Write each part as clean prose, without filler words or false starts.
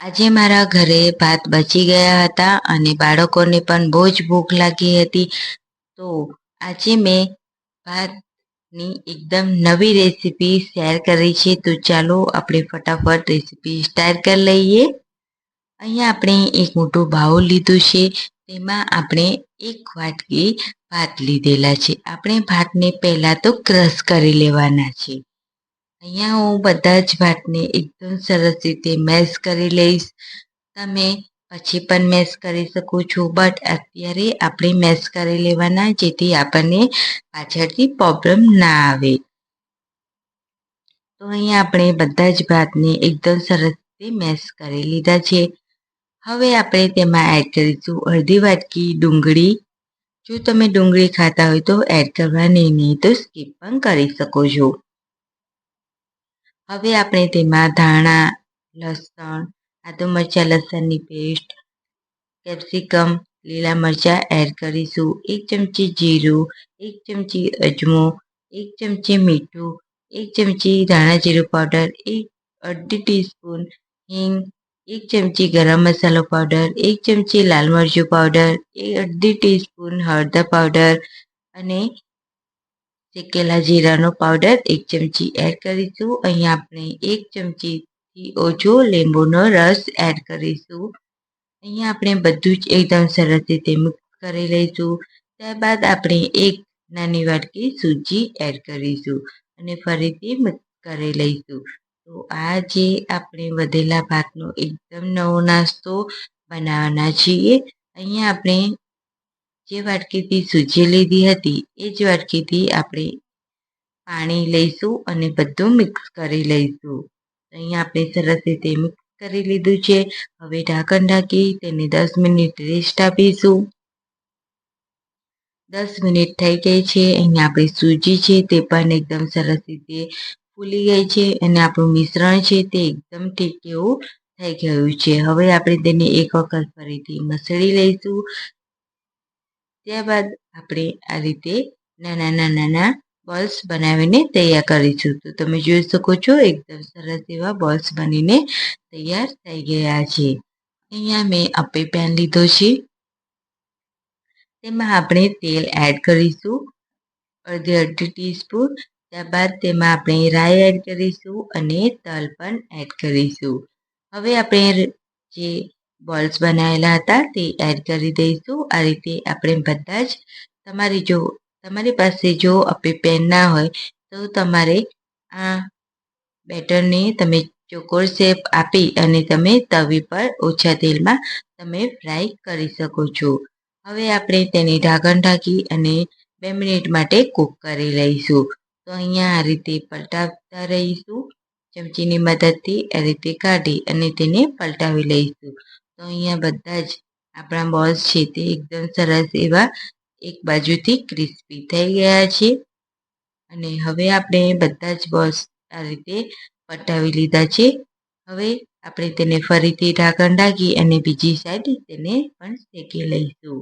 આજે મારા ઘરે ભાત બચી ગયા હતા અને બાળકોને પણ બહુ જ ભૂખ લાગી હતી. તો આજે મેં ભાતની એકદમ નવી રેસીપી શેર કરી છે. તો ચાલો આપણે ફટાફટ રેસીપી સ્ટાર્ટ કરી લઈએ. અહીંયા આપણે એક મોટું બાઉલ લીધું છે. તેમાં આપણે 1 વાટકી ભાત લીધેલા છે. આપણે ભાતને પહેલાં તો ક્રશ કરી લેવાના છે. અહીંયા હું બધા જ ભાતને એકદમ સરસ રીતે મેશ કરી લઈશ. તમે પછી પણ મેશ કરી શકો છો, બટ અત્યારે આપણે મેશ કરી લેવાના, જેથી આપણને પાછળથી પ્રોબ્લેમ ના આવે. તો અહીંયા આપણે બધા જ ભાતને એકદમ સરસ રીતે મેશ કરી લીધા છે. હવે આપણે તેમાં એડ કરીશું અડધી વાટકી ડુંગળી. જો તમે ડુંગળી ખાતા હોય તો એડ કરવાની, નહીં તો સ્કીપ પણ કરી શકો છો. હવે આપણે તેમાં ધાણા, લસણ, આદુ મરચાં લસણની પેસ્ટ, કેપ્સિકમ, લીલા મરચાં એડ કરીશું. 1 ચમચી જીરું, 1 ચમચી અજમો, 1 ચમચી મીઠું, 1 ચમચી ધાણા જીરું પાવડર, અડધી ટીસ્પૂન હિંગ, 1 ચમચી ગરમ મસાલો પાવડર, 1 ચમચી લાલ મરચું પાવડર, અડધી ટીસ્પૂન હળદર પાવડર અને શેકેલા જીરાનો પાવડર 1 ચમચી એડ કરીશું. અહીંયા આપણે 1 ચમચીથી ઓછો લીંબુનો રસ એડ કરીશું. અહીંયા આપણે બધું જ એકદમ સરસ રીતે મિક્સ કરી લઈશું. ત્યારબાદ આપણે 1 નાની વાટકી સૂજી એડ કરીશું અને ફરીથી મિક્સ કરી લઈશું. તો આ જે આપણે વધેલા ભાતનો એકદમ નવો નાસ્તો બનાવવાના છીએ. અહીંયા આપણે જે વાટકીથી સૂજી લીધી હતી એ જ વાટકીથી આપણે પાણી લઈશું અને બધું મિક્સ કરી લઈશું. અહીંયા આપણે સરસ રીતે મિક્સ કરી લીધું છે. હવે ઢાંકણ ઢાંકી તેને 10 મિનિટ રેસ્ટ આપીશું. 10 મિનિટ થઈ ગઈ છે. અહીંયા આપણી સૂજી છે તે પણ એકદમ સરસ રીતે ફૂલી ગઈ છે અને આપણું મિશ્રણ છે તે એકદમ ઠીક એવું થઈ ગયું છે. હવે આપણે તેને એક વખત ફરીથી મસળી લઈશું. ત્યારબાદ આપણે આ રીતે નાના બોલ્સ બનાવીને તૈયાર કરીશું. તો તમે જોઈ શકો છો એકદમ સરસ એવા બોલ્સ બનીને તૈયાર થઈ ગયા છે. અહીંયા મેં અપ્પે પેન લીધો છે. તેમાં આપણે તેલ એડ કરીશું, અડધી ટીસ્પૂન. ત્યારબાદ તેમાં આપણે રાઈ એડ કરીશું અને તલ પણ એડ કરીશું. હવે આપણે જે બોલ્સ બનાવેલા હતા તે એડ કરી દઈશું. આ રીતે આપણે બધા જ તમારી પાસે જો અપ્પે પેન ના હોય તો તમારે આ બેટરને તમે ચોકોર શેપ આપી અને તમે તવી પર ઓછા તેલમાં તમે ફ્રાય કરી શકો છો. હવે આપણે તેને ઢાંકણ ઢાંકી અને 2 મિનિટ માટે કૂક કરી લઈશું. તો અહીંયા આ રીતે પલટાવતા રહીશું. ચમચીની મદદથી આ રીતે કાઢી અને તેને પલટાવી લઈશું. તો અહીંયા બધા જ આપણા બોલ્સ છે તે એકદમ સરસ એવા એક બાજુથી ક્રિસ્પી થઈ ગયા છે. અને હવે આપણે બધા જ બોલ્સ આ રીતે પલટાવી લીધા છે. હવે આપણે તેને ફરીથી ઢાંકણ ઢાંકી અને બીજી સાઈડ તેને પણ શેકી લઈશું.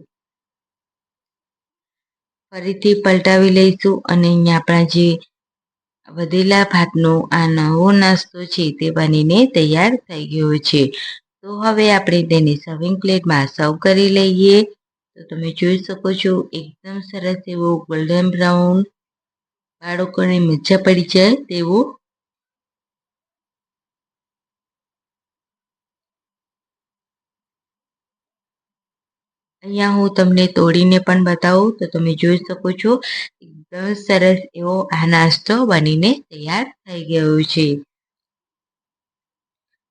ફરીથી પલટાવી લઈશું અને અહીંયા આપણા જે વધેલા ભાતનો આ નવો નાસ્તો છે તે બનીને તૈયાર થઈ ગયો છે. તો હવે આપણે તેને સર્વિંગ પ્લેટમાં સર્વ કરી લઈએ. તો તમે જોઈ શકો છો એકદમ સરસ એવો ગોલ્ડન બ્રાઉન, બાળકોને મજા પડી જાય તેવો અહીંયા હું તમને તોડીને પણ બતાવું તો તમે જોઈ શકો છો એકદમ સરસ એવો આ નાસ્તો બનીને તૈયાર થઈ ગયો છે.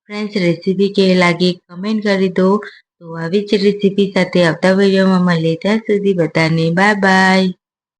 ફ્રેન્ડ્સ, રેસીપી કેવી લાગી કમેન્ટ કરી દો. તો આવી જ રેસીપી સાથે આવતા વિડીયોમાં મળીએ. ત્યાં સુધી બધાને બાય બાય.